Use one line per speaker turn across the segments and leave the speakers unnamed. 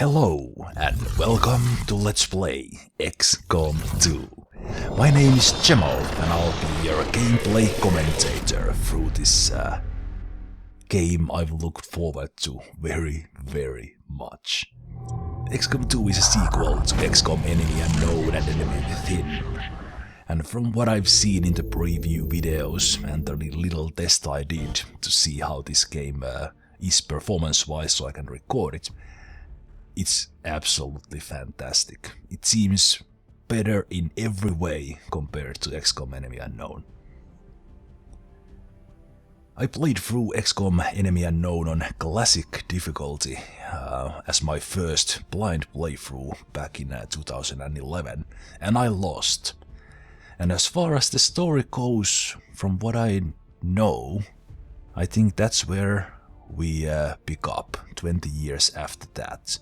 Hello and welcome to Let's Play XCOM 2. My name is Zemalf and I'll be your gameplay commentator through this game I've looked forward to very much. XCOM 2 is a sequel to XCOM Enemy Unknown and Enemy Within. And from what I've seen in the preview videos and the little test I did to see how this game is performance-wise so I can record it, it's absolutely fantastic. It seems better in every way compared to XCOM Enemy Unknown. I played through XCOM Enemy Unknown on Classic difficulty as my first blind playthrough back in 2011, and I lost. And as far as the story goes, from what I know, I think that's where we pick up 20 years after that.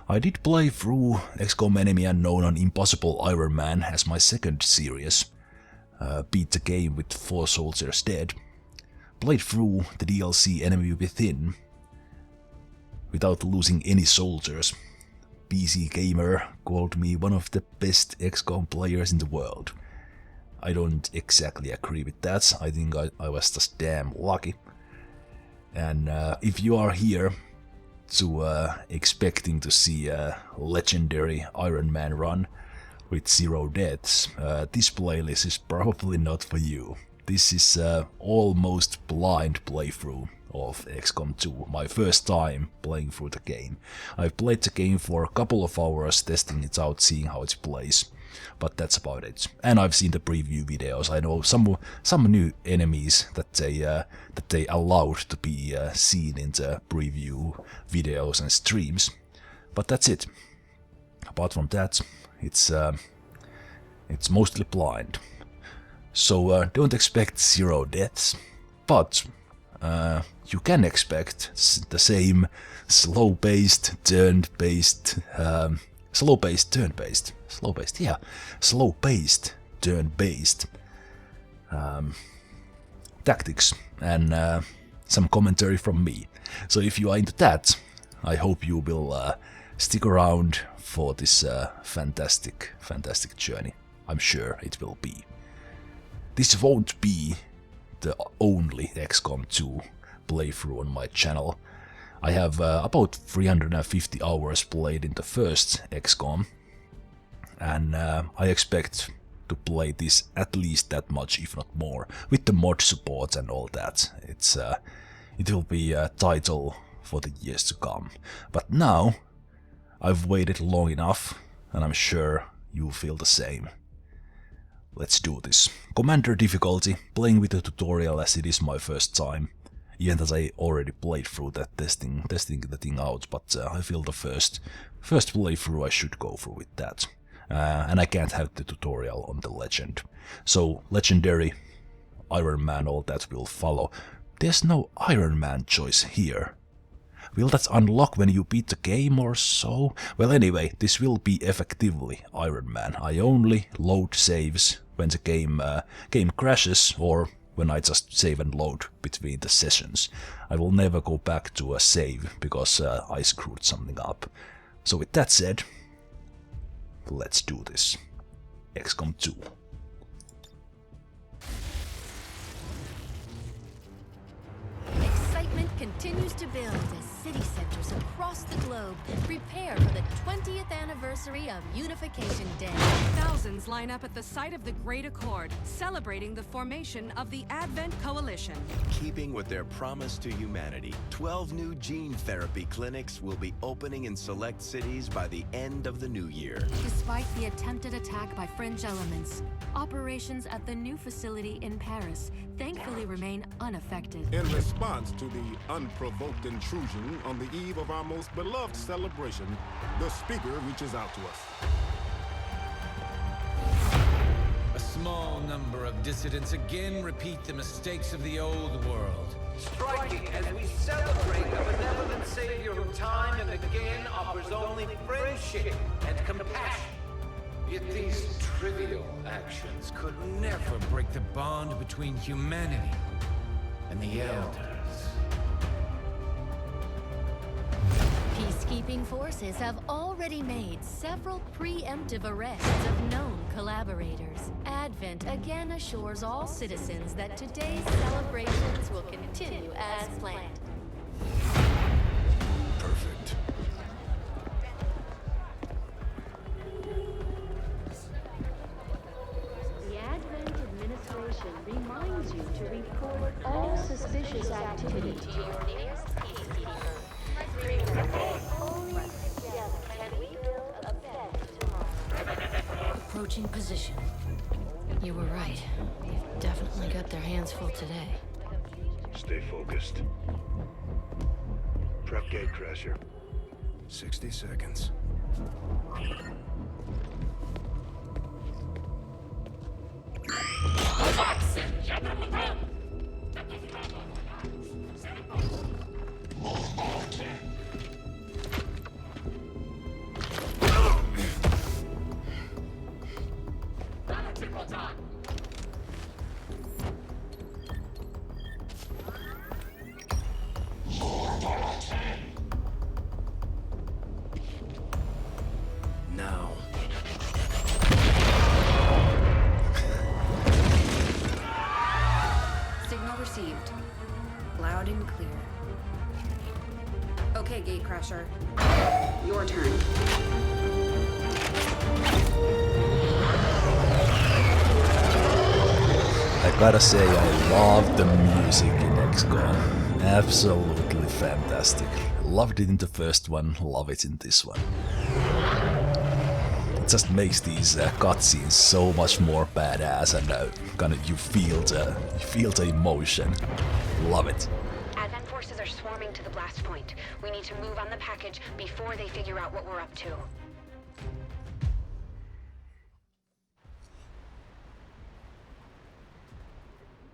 I did play through XCOM Enemy Unknown on Impossible Ironman as my second series, beat the game with 4 soldiers dead, played through the DLC Enemy Within without losing any soldiers. PC Gamer called me one of the best XCOM players in the world. I don't exactly agree with that, I think I was just damn lucky. And if you are here to expecting to see a legendary Ironman run with 0 deaths, this playlist is probably not for you. This is almost blind playthrough of XCOM 2, my first time playing through the game. I've played the game for a couple of hours, testing it out, seeing how it plays, but that's about it. And I've seen the preview videos. I know some new enemies that they allowed to be seen in the preview videos and streams, but that's it. Apart from that, it's mostly blind. So don't expect 0 deaths, but you can expect the same slow-paced, turn-based tactics and some commentary from me. So if you are into that, I hope you will stick around for this fantastic journey. I'm sure it will be. This won't be the only XCOM 2 playthrough on my channel. I have about 350 hours played in the first XCOM, and I expect to play this at least that much, if not more, with the mod support and all that. It will be a title for the years to come. But now, I've waited long enough, and I'm sure you'll feel the same. Let's do this. Commander difficulty, playing with the tutorial as it is my first time. Even that I already played through that testing the thing out, but I feel the first playthrough I should go through with that. And I can't have the tutorial on the legend. So legendary, Ironman, all that will follow. There's no Ironman choice here. Will that unlock when you beat the game or so? Well, anyway, this will be effectively Ironman. I only load saves when the game crashes, or when I just save and load between the sessions. I will never go back to a save because I screwed something up. So with that said, let's do this. XCOM 2.
Excitement continues to build as city centers across the globe prepare for the 20th anniversary of Unification Day.
Thousands line up at the site of the Great Accord, celebrating the formation of the Advent Coalition.
Keeping with their promise to humanity, 12 new gene therapy clinics will be opening in select cities by the end of the new year.
Despite the attempted attack by fringe elements, operations at the new facility in Paris thankfully remain unaffected.
In response to the unprovoked intrusion on the eve of our most beloved celebration, the speaker reaches out to us.
A small number of dissidents again repeat the mistakes of the old world.
Striking as we celebrate the benevolent savior who time and again offers only friendship and compassion.
Yet these trivial actions could never break the bond between humanity and the Elders.
Peacekeeping peacekeeping forces have already made several preemptive arrests of known collaborators. Advent again assures all citizens that today's celebrations will continue as planned.
Perfect.
The Advent administration reminds you to report all suspicious activity to your nearest peacekeeper. Only together can we build a better tomorrow.
Approaching position. You were right. They've definitely got their hands full today.
Stay focused. Prep gate crasher. 60 seconds. Now.
Signal received. Loud and clear. Okay, Gatecrasher. Your turn.
I gotta say, I love the music in XCOM. Absolutely fantastic. Loved it in the first one, love it in this one. It just makes these cutscenes so much more badass, and kind of you feel the emotion. Love it.
Advent forces are swarming to the blast point. We need to move on the package before they figure out what we're up to.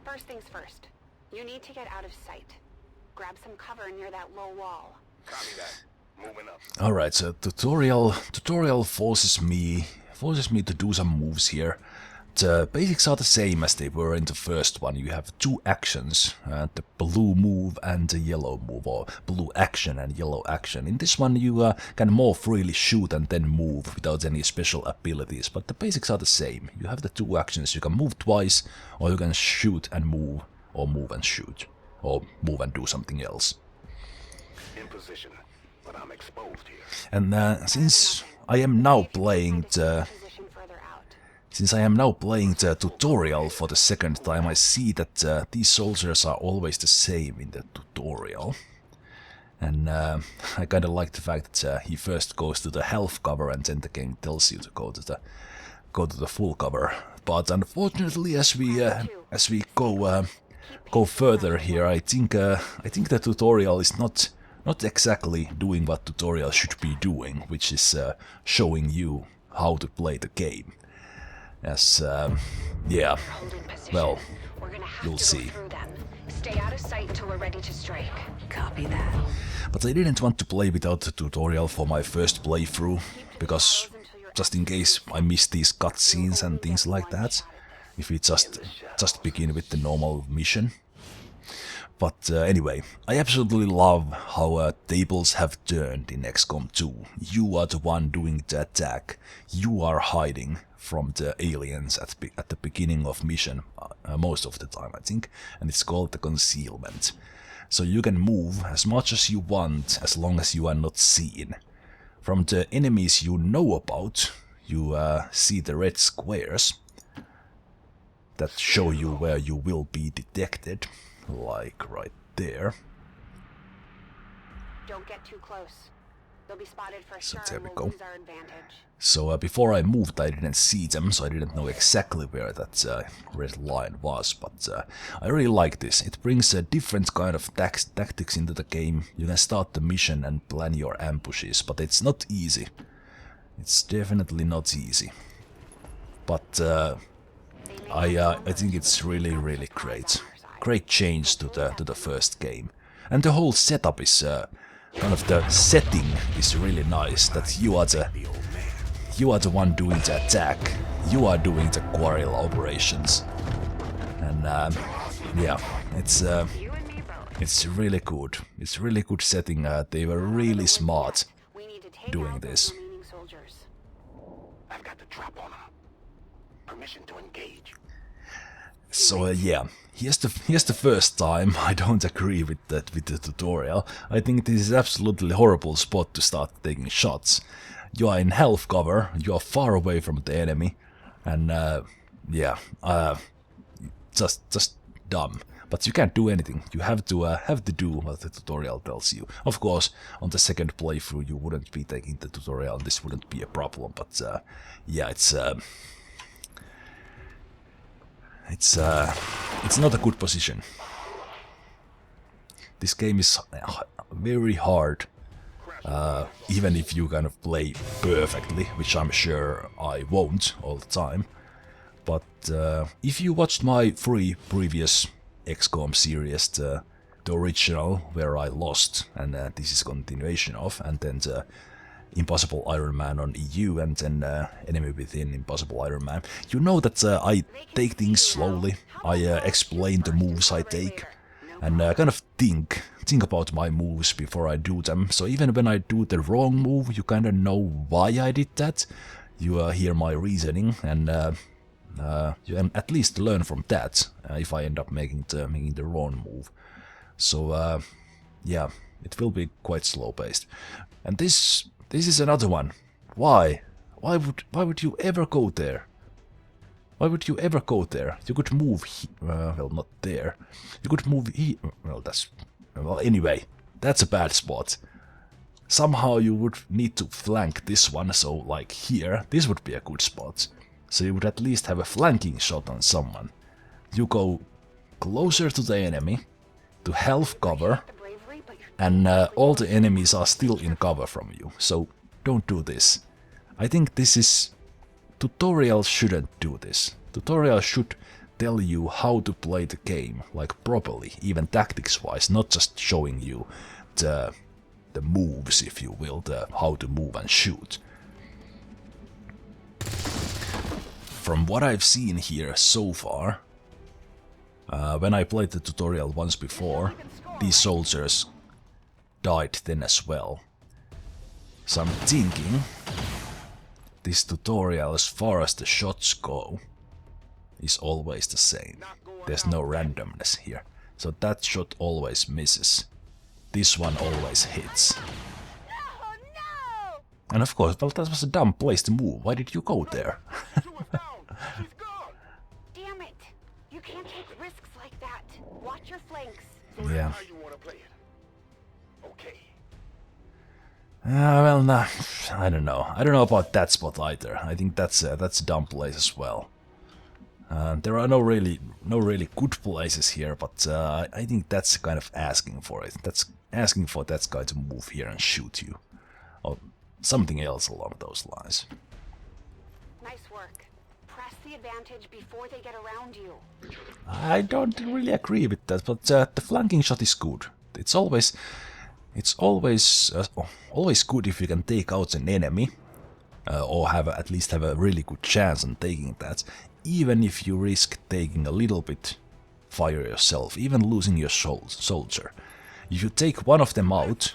First things first. You need to get out of sight. Grab some cover near that low wall.
Copy that. Moving up.
All right, so tutorial forces me to do some moves here. The basics are the same as they were in the first one. You have two actions, the blue move and the yellow move, or blue action and yellow action. In this one you can more freely shoot and then move without any special abilities, but the basics are the same. You have the two actions, you can move twice, or you can shoot and move, or move and shoot, or move and do something else.
In position, but I'm exposed here.
And since I am now playing the tutorial for the second time, I see that these soldiers are always the same in the tutorial. And I kinda like the fact that he first goes to the health cover and then the game tells you to go to the full cover. But unfortunately, as we go further here, I think the tutorial is not exactly doing what tutorial should be doing, which is showing you how to play the game. As, yeah, well, you'll see.
Stay out of sight until we're ready to strike.
Copy that.
But I didn't want to play without the tutorial for my first playthrough, because just in case I miss these cutscenes and things like that, if we just begin with the normal mission. But anyway, I absolutely love how tables have turned in XCOM 2. You are the one doing the attack. You are hiding from the aliens at the beginning of mission, most of the time I think, and it's called the Concealment. So you can move as much as you want as long as you are not seen. From the enemies you know about, you see the red squares that show you where you will be detected. Like right there.
Don't get too close. They'll be spotted for
So
sure
there
and
we
we'll
go.
lose our advantage.
So before I moved I didn't see them, so I didn't know exactly where that red line was, but I really like this. It brings a different kind of tactics into the game. You can start the mission and plan your ambushes, but it's not easy. It's definitely not easy. But I think it's really great. Great change to the first game, and the whole setup is kind of the setting is really nice. That you are the one doing the attack, you are doing the guerrilla operations, and yeah, it's really good. It's really good setting. They were really smart doing this.
Remaining soldiers.
I've got the drop on them. Permission to engage.
So yeah, here's the first time I don't agree with the tutorial. I think this is absolutely horrible spot to start taking shots. You are in health cover, you are far away from the enemy, and yeah, just dumb. But you can't do anything. You have to do what the tutorial tells you. Of course, on the second playthrough you wouldn't be taking the tutorial, and this wouldn't be a problem. But yeah, it's not a good position. This game is very hard, even if you kind of play perfectly, which I'm sure I won't all the time. But if you watched my 3 previous XCOM series, the original where I lost, and this is continuation of, and then the Impossible Ironman on EU, and then Enemy Within Impossible Ironman, you know that I take things slowly. I explain the moves I take, and kind of think about my moves before I do them. So even when I do the wrong move, you kind of know why I did that. You hear my reasoning, and you can at least learn from that if I end up making the wrong move. So yeah, it will be quite slow paced. And this is another one. Why? Why would you ever go there? Why would you ever go there? You could move well, not there. You could move here. Well, anyway, that's a bad spot. Somehow you would need to flank this one, so like here, this would be a good spot. So you would at least have a flanking shot on someone. You go closer to the enemy, to health cover, and all the enemies are still in cover from you. So don't do this. I think this is... Tutorial shouldn't do this. Tutorial should tell you how to play the game, like properly, even tactics-wise, not just showing you the moves, if you will, the how to move and shoot. From what I've seen here so far, when I played the tutorial once before, these soldiers died then as well. So I'm thinking this tutorial, as far as the shots go, is always the same. There's no randomness here. So that shot always misses. This one always hits. And of course, well, that was a dumb place to move. Why did you go there?
Damn it! You can't take risks like that. Watch your flanks.
Yeah.
Okay.
Well, nah, I don't know. I don't know about that spot either. I think that's a dumb place as well. There are no really good places here, but I think that's kind of asking for it. That's asking for that guy to move here and shoot you, or something else along those lines.
Nice work. Press the advantage before they get around you.
I don't really agree with that, but the flanking shot is good. It's always good if you can take out an enemy, or at least have a really good chance on taking that, even if you risk taking a little bit fire yourself, even losing your soldier. If you take one of them out,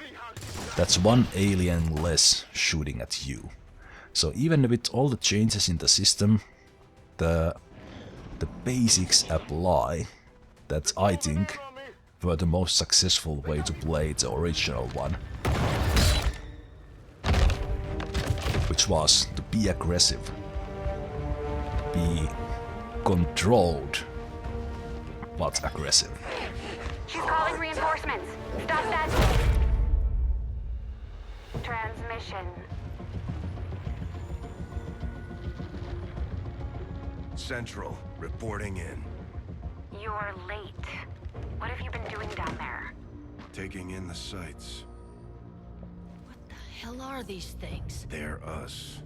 that's one alien less shooting at you. So even with all the changes in the system, the basics apply. That, I think, were the most successful way to play the original one, which was to be aggressive, be controlled, but aggressive.
She's calling reinforcements. Stop that. Transmission.
Central, reporting in.
You're late. What have you been doing down there?
Taking in the sights.
What the hell are these things?
They're us.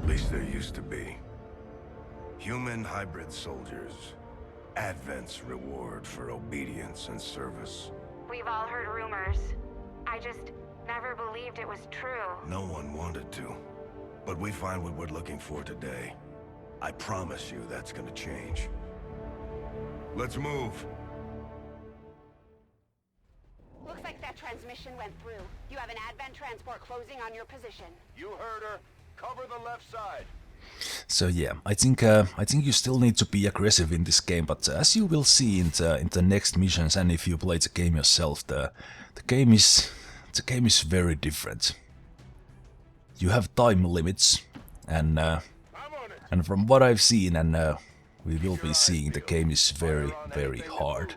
At least there used to be. Human hybrid soldiers. Advent's reward for obedience and service.
We've all heard rumors. I just never believed it was true.
No one wanted to. But we find what we're looking for today. I promise you that's gonna change. Let's move.
Looks like that transmission mission went through. You have an advent transport closing on your position.
You heard her. Cover the left side.
So yeah, I think you still need to be aggressive in this game, but as you will see in the next missions, and if you play the game yourself, the game is very different. You have time limits, and from what I've seen, and we will be seeing, the game is very, very hard,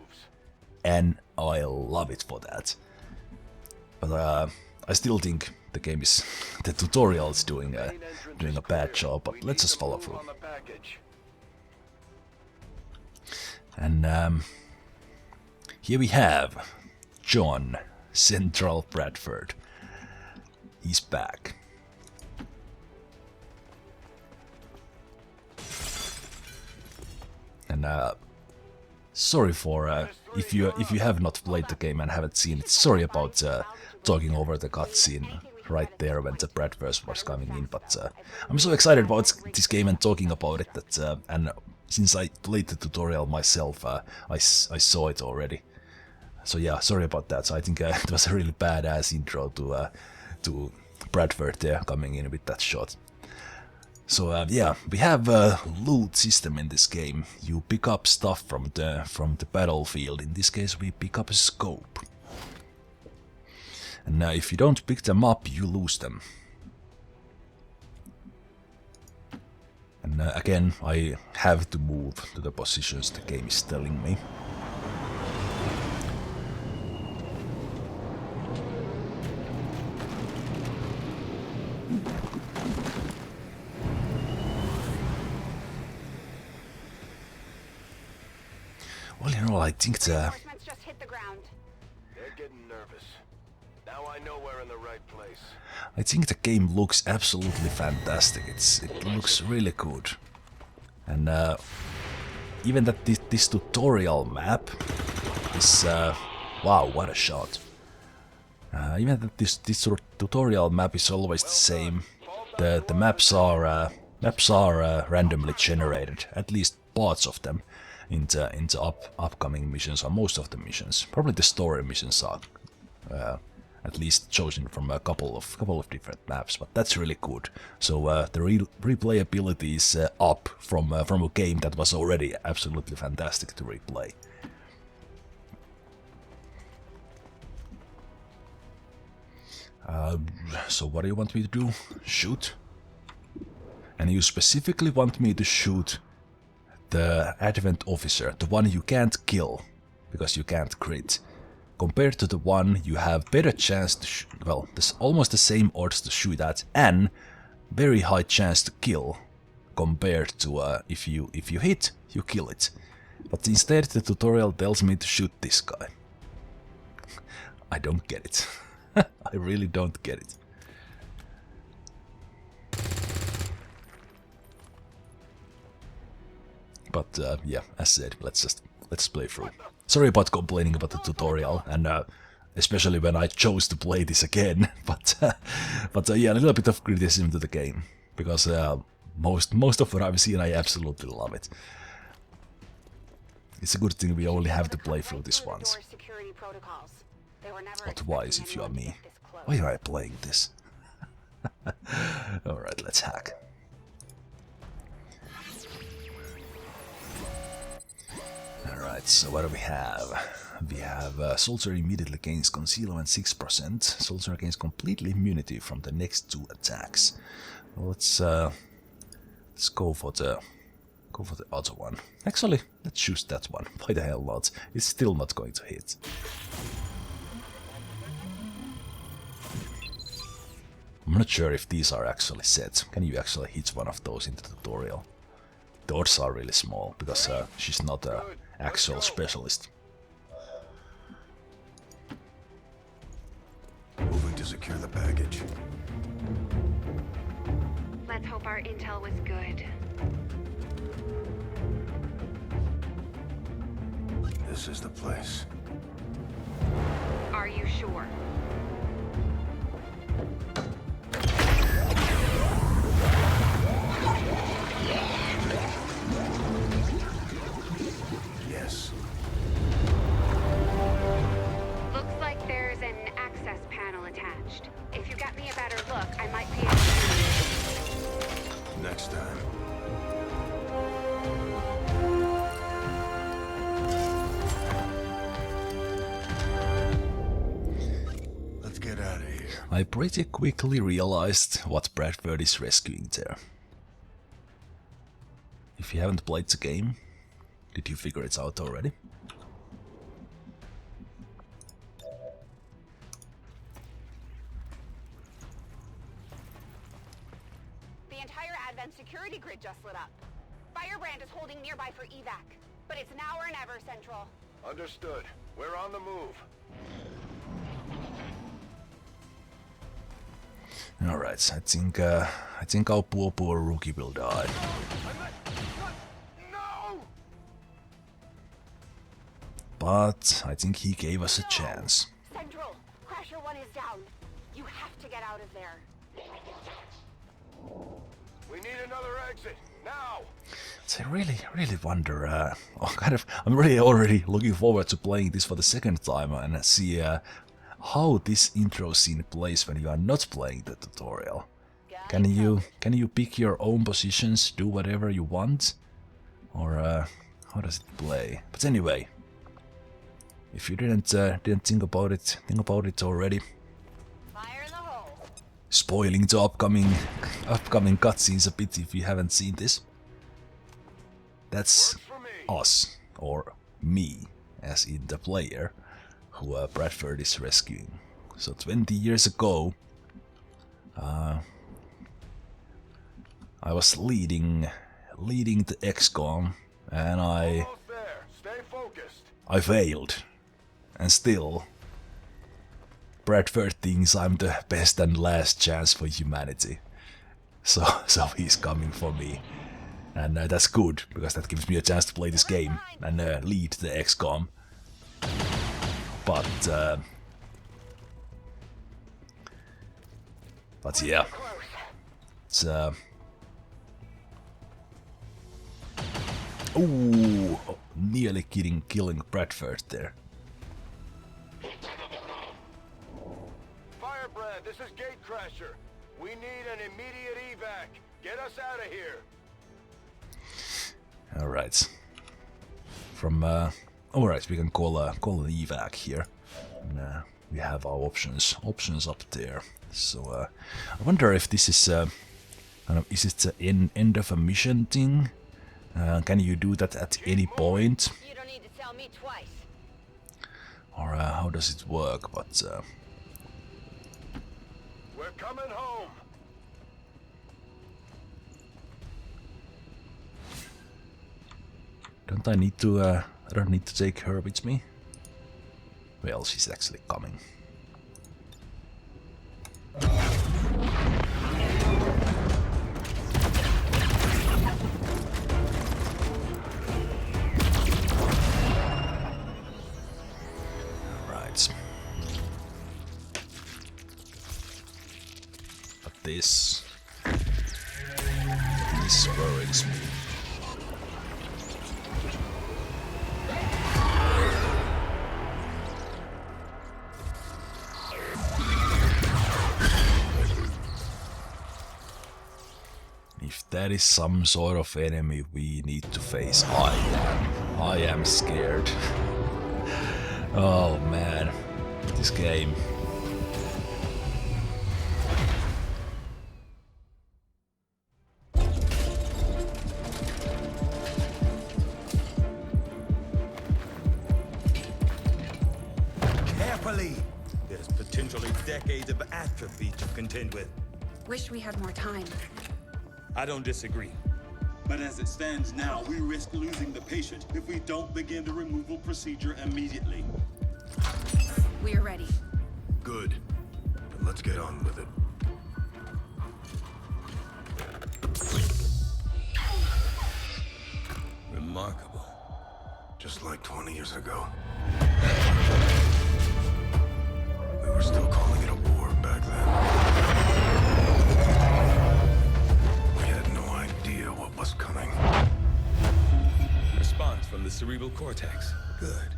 and I love it for that. But I still think the game is, the tutorial is doing a bad job, but let's just follow through. And here we have John, Central Bradford. He's back. And sorry for if you have not played the game and haven't seen it. Sorry about talking over the cutscene right there when the Bradford was coming in, but I'm so excited about this game and talking about it that and since I played the tutorial myself, I saw it already. So yeah, sorry about that. So I think it was a really badass intro to Bradford there coming in with that shot. So yeah, we have a loot system in this game. You pick up stuff from the battlefield. In this case, we pick up a scope. And if you don't pick them up, you lose them. And again, I have to move to the positions the game is telling me. Well, you know, I think
Reinforcements just hit the ground.
They're getting nervous. Now I know we're in the right place.
I think the game looks absolutely fantastic. It looks really good, and even that this tutorial map is wow, what a shot! Even that this tutorial map is always the same. The maps are randomly generated, at least parts of them, in the upcoming missions, or most of the missions. Probably the story missions are at least chosen from a couple of different maps, but that's really good. So the replayability is up from a game that was already absolutely fantastic to replay. So what do you want me to do? Shoot? And you specifically want me to shoot the Advent officer, the one you can't kill because you can't crit. Compared to the one you have better chance to well, there's almost the same odds to shoot at and very high chance to kill compared to if you hit, you kill it. But instead the tutorial tells me to shoot this guy. I don't get it. I really don't get it. But yeah, as said, let's play through. Sorry about complaining about the tutorial, and especially when I chose to play this again. But yeah, a little bit of criticism to the game, because most of what I've seen, I absolutely love it. It's a good thing we only have to play through this once. Not wise if you are me. Why am I playing this? Alright, let's hack. Alright, so what do we have? We have Soldier immediately gains Concealment 6%. Soldier gains completely immunity from the next 2 attacks. Well, let's go for the other one. Actually, let's choose that one. Why the hell not? It's still not going to hit. I'm not sure if these are actually set. Can you actually hit one of those in the tutorial? The odds are really small, because she's not an actual specialist.
Moving to secure the package.
Let's hope our intel was good.
This is the place.
Are you sure?
Yes.
Looks like there's an access If you get me a better look, I might be able to...
Next time. Let's get out of here.
I pretty quickly realized what Bradford is rescuing there. If you haven't played the game, did you figure it out already?
The entire Advent security grid just lit up. Firebrand is holding nearby for evac, but it's now or never, Central.
Understood. We're on the move.
Alright, I think our poor rookie will die.
No!
But I think he gave us a chance.
Central, Crasher 1 is down. You have to get out of there.
We need another exit, now!
So I really wonder, I'm really already looking forward to playing this for the second time and see how this intro scene plays when you are not playing the tutorial. Can you pick your own positions, do whatever you want? Or how does it play? But anyway, if you didn't think about it already.
Fire in the hole.
Spoiling the upcoming cutscenes a bit if you haven't seen this. That's us, or me, as in the player, who Bradford is rescuing. So 20 years ago, I was leading the XCOM, and I failed, and still Bradford thinks I'm the best and last chance for humanity. So he's coming for me. And that's good, because that gives me a chance to play this game and lead the XCOM. But yeah, it's ooh, nearly killing Bradford there.
Firebrand, this is Gatecrasher. We need an immediate evac. Get us out of here.
Alright. Alright, we can call an evac here. And, we have our options up there. So I wonder if this is is it the end of a mission thing? Can you do that at any point?
You don't need to tell me twice.
Or how does it work? But
we're coming home.
I don't need to take her with me. Well, she's actually coming. Right. But this worries me. If that is some sort of enemy we need to face, I am scared. Oh man, this game.
Carefully! There's potentially decades of atrophy to contend with.
Wish we had more time.
I don't disagree.
But as it stands now, we risk losing the patient if we don't begin the removal procedure immediately.
We're ready.
Good. Then let's get on with it.
Remarkable.
Just like 20 years ago. We were still calling it a war back then. Was coming.
Response from the cerebral cortex. Good.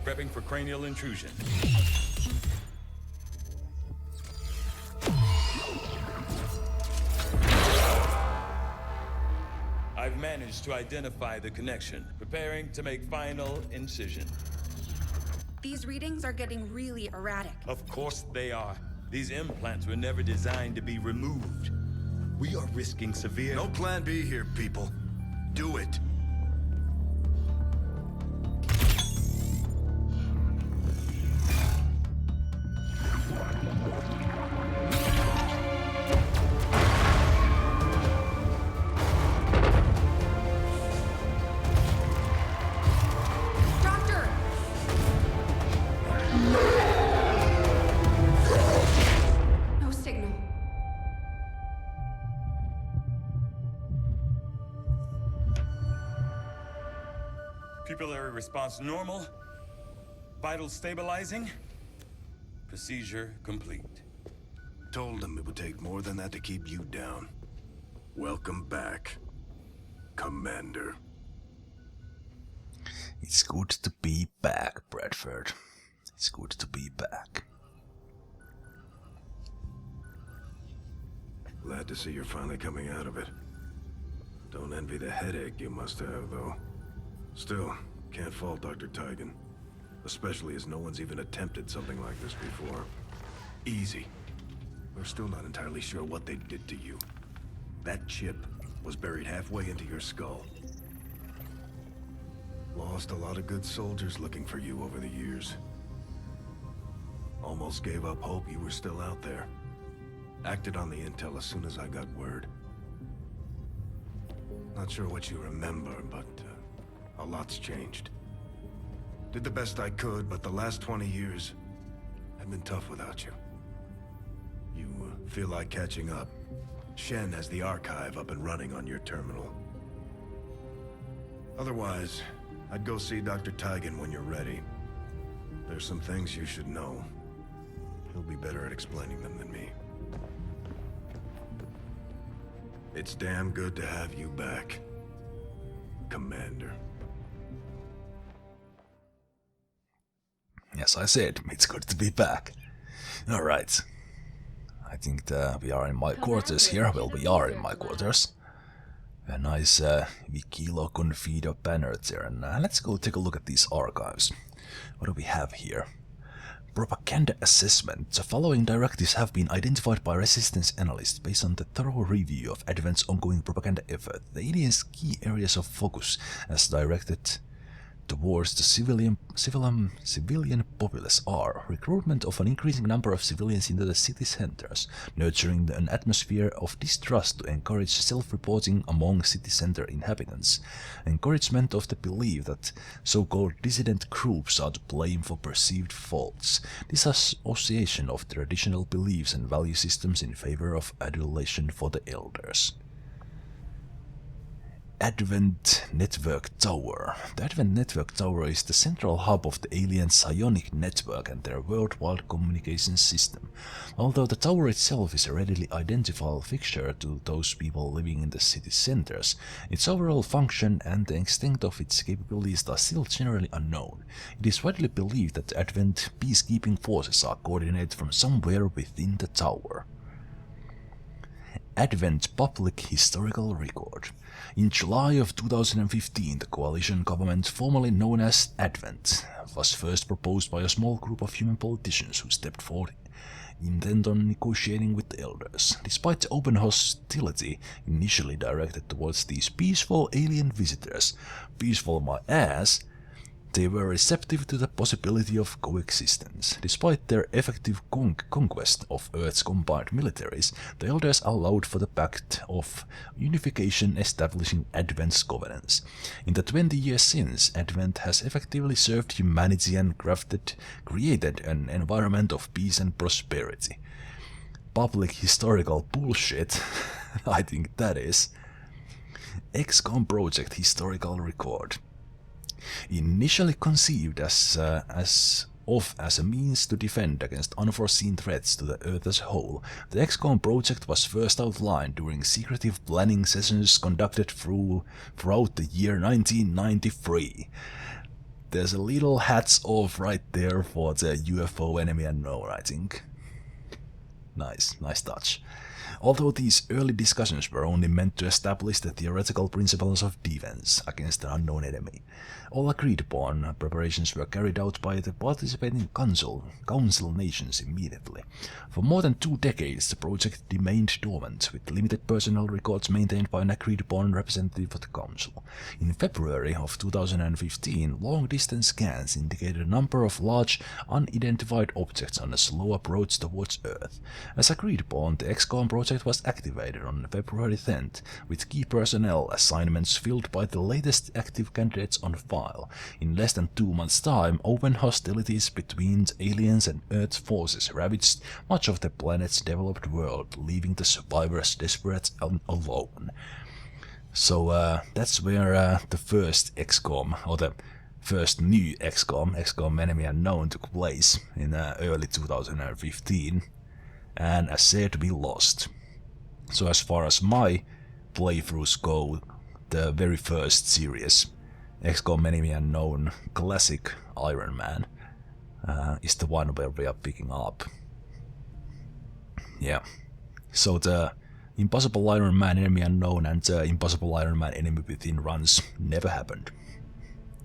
Prepping for cranial intrusion. managed to identify the connection, preparing to make final incision.
These readings are getting really erratic.
Of course they are. These implants were never designed to be removed. We are risking severe...
No plan B here, people. Do it.
Pupillary response normal. Vitals stabilizing. Procedure complete.
Told them it would take more than that to keep you down. Welcome back, Commander.
It's good to be back, Bradford. It's good to be back.
Glad to see you're finally coming out of it. Don't envy the headache you must have, though. Still, can't fault Dr. Tygan. Especially as no one's even attempted something like this before. Easy. We're still not entirely sure what they did to you. That chip was buried halfway into your skull. Lost a lot of good soldiers looking for you over the years. Almost gave up hope you were still out there. Acted on the intel as soon as I got word. Not sure what you remember, but a lot's changed. Did the best I could, but the last 20 years have been tough without you. You feel like catching up. Shen has the archive up and running on your terminal. Otherwise, I'd go see Dr. Tygan when you're ready. There's some things you should know. He'll be better at explaining them than me. It's damn good to have you back, Commander.
Yes, I said, it's good to be back. Alright. I think that we are in my quarters here. Well, we are in my quarters. A nice Vikilo Confido banner there. And let's go take a look at these archives. What do we have here? Propaganda assessment. The following directives have been identified by resistance analysts based on the thorough review of Advent's ongoing propaganda effort. The aliens' key areas of focus as directed towards the civilian populace are recruitment of an increasing number of civilians into the city centers, nurturing an atmosphere of distrust to encourage self-reporting among city center inhabitants, encouragement of the belief that so-called dissident groups are to blame for perceived faults, disassociation of traditional beliefs and value systems in favor of adulation for the elders. Advent Network Tower. The Advent Network Tower is the central hub of the alien psionic network and their worldwide communications system. Although the tower itself is a readily identifiable fixture to those people living in the city centers, its overall function and the extent of its capabilities are still generally unknown. It is widely believed that the Advent peacekeeping forces are coordinated from somewhere within the tower. Advent Public Historical Record. In July of 2015, the coalition government, formerly known as Advent, was first proposed by a small group of human politicians who stepped forward intent on negotiating with the elders. Despite the open hostility initially directed towards these peaceful alien visitors, peaceful my ass, they were receptive to the possibility of coexistence. Despite their effective conquest of Earth's combined militaries, the Elders allowed for the Pact of Unification establishing Advent's governance. In the 20 years since, Advent has effectively served humanity and created an environment of peace and prosperity. Public historical bullshit, I think that is. XCOM Project Historical Record. Initially conceived as a means to defend against unforeseen threats to the Earth as a whole, the XCOM project was first outlined during secretive planning sessions conducted throughout the year 1993. There's a little hats off right there for the UFO enemy unknown, I think. Nice touch. Although these early discussions were only meant to establish the theoretical principles of defense against an unknown enemy, all agreed upon preparations were carried out by the participating council nations immediately. For more than 2 decades, the project remained dormant, with limited personnel records maintained by an agreed upon representative of the council. In February of 2015, long-distance scans indicated a number of large, unidentified objects on a slow approach towards Earth. As agreed upon, the XCOM project was activated on February 10th, with key personnel assignments filled by the latest active candidates on file. In less than 2 months' time, open hostilities between aliens and Earth forces ravaged much of the planet's developed world, leaving the survivors desperate and alone. So that's where the first XCOM, or the first new XCOM Enemy Unknown, took place in early 2015, and as said to be lost. So as far as my playthroughs go, the very first series, XCOM Enemy Unknown Classic Ironman, is the one where we are picking up. Yeah, so the Impossible Iron Man Enemy Unknown and Impossible Iron Man Enemy Within runs never happened.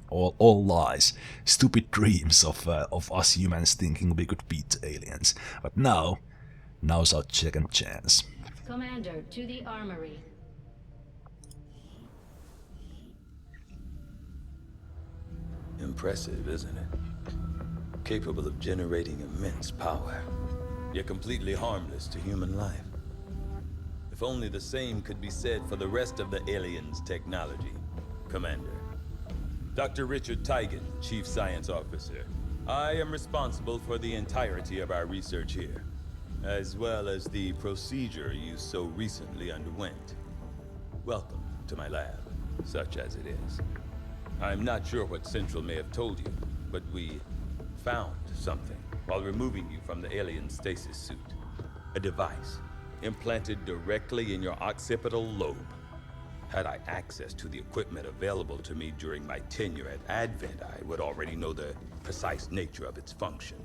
All lies, stupid dreams of us humans thinking we could beat the aliens. But now's our second chance.
Commander, to the Armory.
Impressive, isn't it? Capable of generating immense power, yet completely harmless to human life. If only the same could be said for the rest of the aliens' technology, Commander. Dr. Richard Tigan, Chief Science Officer. I am responsible for the entirety of our research here, as well as the procedure you so recently underwent. Welcome to my lab, such as it is. I'm not sure what Central may have told you, but we found something while removing you from the alien stasis suit. A device implanted directly in your occipital lobe. Had I access to the equipment available to me during my tenure at Advent, I would already know the precise nature of its function.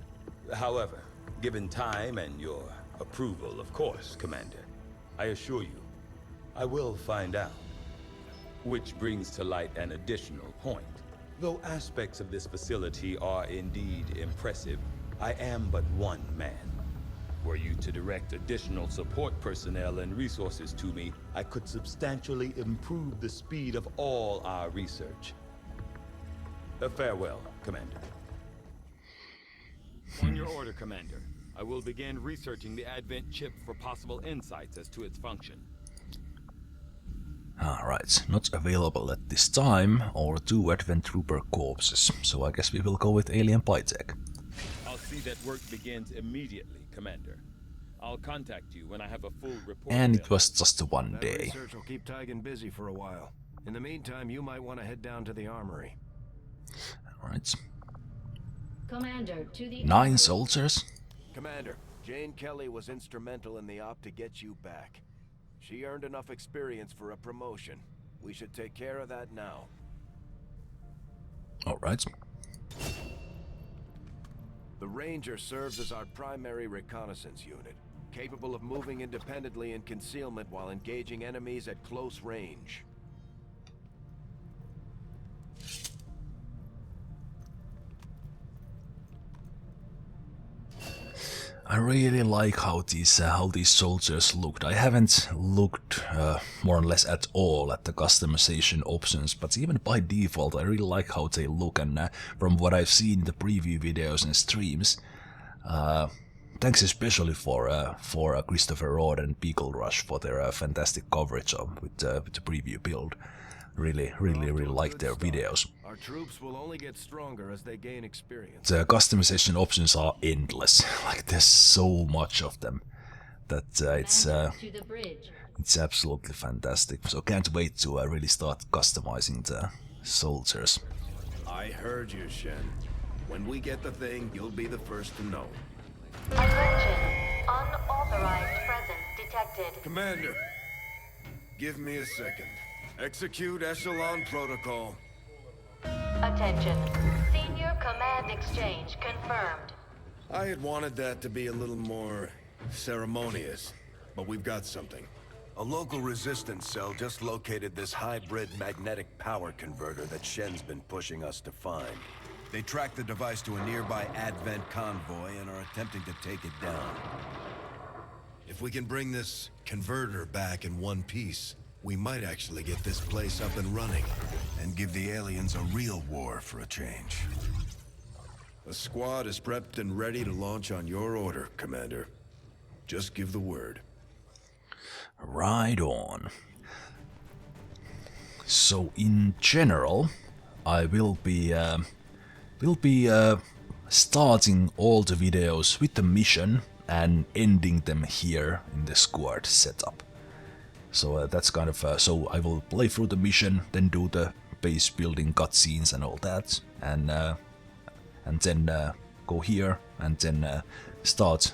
However, given time and your approval, of course, Commander, I assure you, I will find out. Which brings to light an additional point. Though aspects of this facility are indeed impressive, I am but one man. Were you to direct additional support personnel and resources to me, I could substantially improve the speed of all our research. Farewell, Commander.
On your order, Commander. I will begin researching the Advent chip for possible insights as to its function.
Alright, not available at this time, or 2 Advent Trooper corpses, so I guess we will go with Alien Pytech.
I'll see that work begins immediately, Commander. I'll contact you when I have a full report.
And it was just one
That
day.
research will keep Tigan busy for a while. In the meantime, you might want to head down to the Armory.
Alright.
Commander, to the
9 soldiers?
Commander, Jane Kelly was instrumental in the op to get you back. She earned enough experience for a promotion. We should take care of that now.
Alright.
The Ranger serves as our primary reconnaissance unit, capable of moving independently in concealment while engaging enemies at close range.
I really like how these soldiers looked. I haven't looked more or less at all at the customization options, but even by default I really like how they look, and from what I've seen in the preview videos and streams, thanks especially for Christopher Rod and Beagle Rush for their fantastic coverage with the preview build. Really like their videos.
Our troops will only get stronger as they gain experience.
The customization options are endless. Like, there's so much of them that it's absolutely fantastic. So can't wait to really start customizing the soldiers.
I heard you, Shen. When we get the thing, you'll be the first to know.
Attention. Unauthorized presence detected.
Commander, give me a second. Execute Echelon Protocol.
Attention. Senior Command Exchange confirmed.
I had wanted that to be a little more Ceremonious, but we've got something. A local resistance cell just located this hybrid magnetic power converter that Shen's been pushing us to find. They tracked the device to a nearby Advent convoy and are attempting to take it down. If we can bring this converter back in one piece, we might actually get this place up and running and give the aliens a real war for a change. The squad is prepped and ready to launch on your order, Commander. Just give the word.
Right on. So in general, I will be starting all the videos with the mission and ending them here in the squad setup. So that's kind of so I will play through the mission, then do the base building cutscenes and all that, and then go here and then start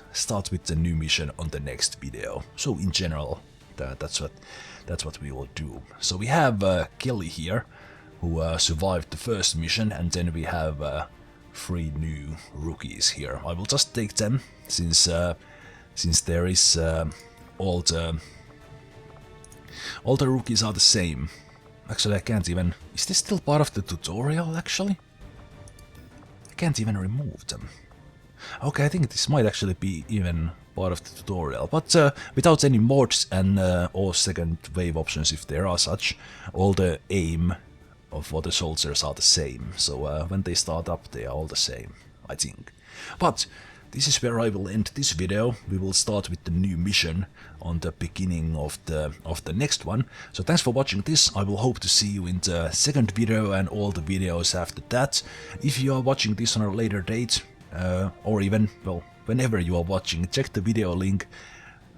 with the new mission on the next video. So in general, that's what we will do. So we have Kelly here, who survived the first mission, and then we have 3 new rookies here. I will just take them since there is all the rookies are the same. Actually, I can't even... Is this still part of the tutorial, actually? I can't even remove them. Okay, I think this might actually be even part of the tutorial, but without any mods and or second wave options, if there are such, all the aim for the soldiers are the same. So when they start up, they are all the same, I think. But this is where I will end this video. We will start with the new mission on the beginning of the next one. So thanks for watching this. I will hope to see you in the second video and all the videos after that. If you are watching this on a later date, or even, well, whenever you are watching, check the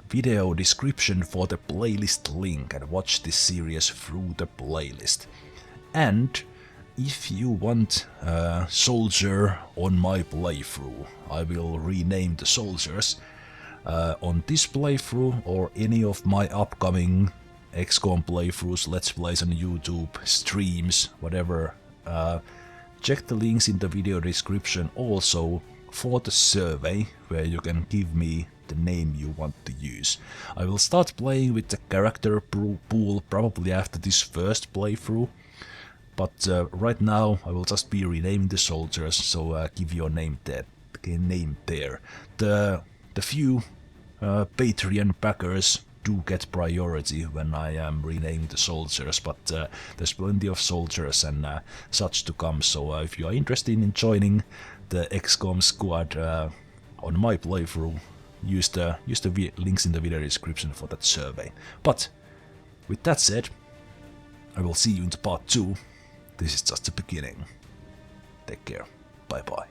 video description for the playlist link and watch this series through the playlist. And if you want a soldier on my playthrough, I will rename the soldiers on this playthrough or any of my upcoming XCOM playthroughs, Let's Plays on YouTube, streams, whatever. Check the links in the video description also for the survey, where you can give me the name you want to use. I will start playing with the character pool probably after this first playthrough. But right now I will just be renaming the soldiers, so give your name there. The few Patreon backers do get priority when I am renaming the soldiers, but there's plenty of soldiers and such to come. So if you are interested in joining the XCOM squad on my playthrough, use the links in the video description for that survey. But with that said, I will see you in part 2. This is just the beginning. Take care. Bye bye.